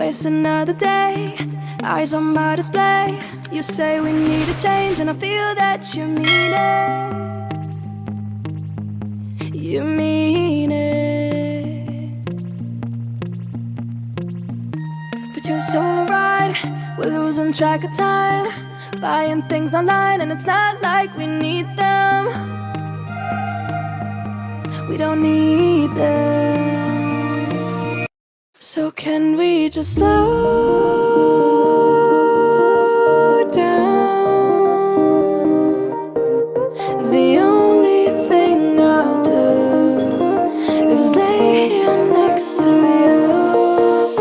It's another day, eyes on my display. You say we need a change, and I feel that you mean it. You mean it. But you're so right, we're losing track of time, buying things online, and it's not like we need them. We don't need them. So can we just slow down? The only thing I'll do is lay here next to you.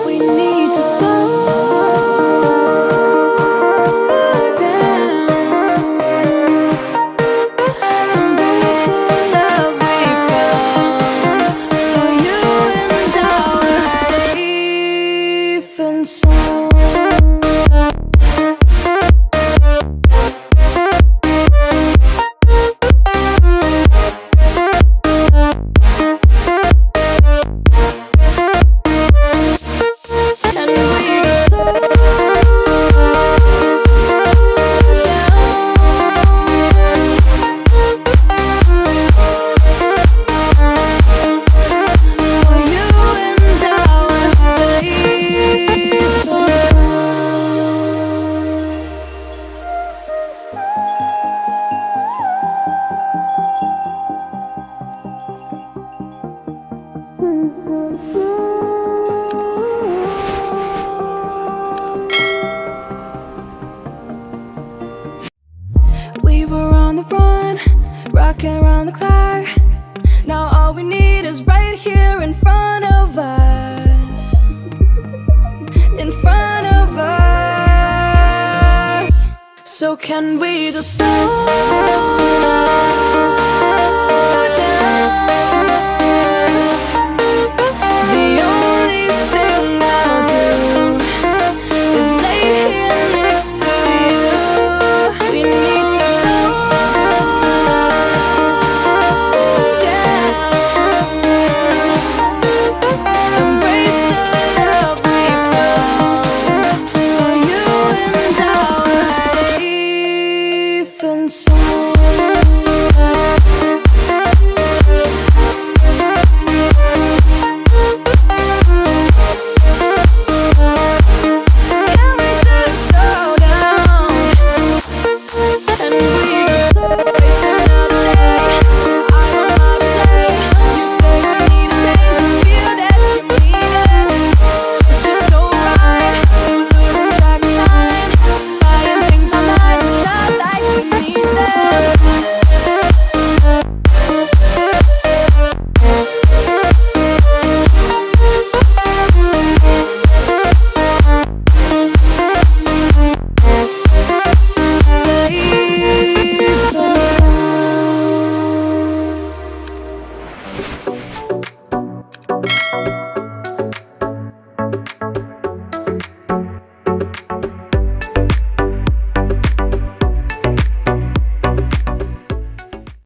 We need to slow down. Embrace the love we found. For you and I were safe and sound. We were on the run, rocking around the clock. Now all we need is right here in front of us. In front of us. So can we just slow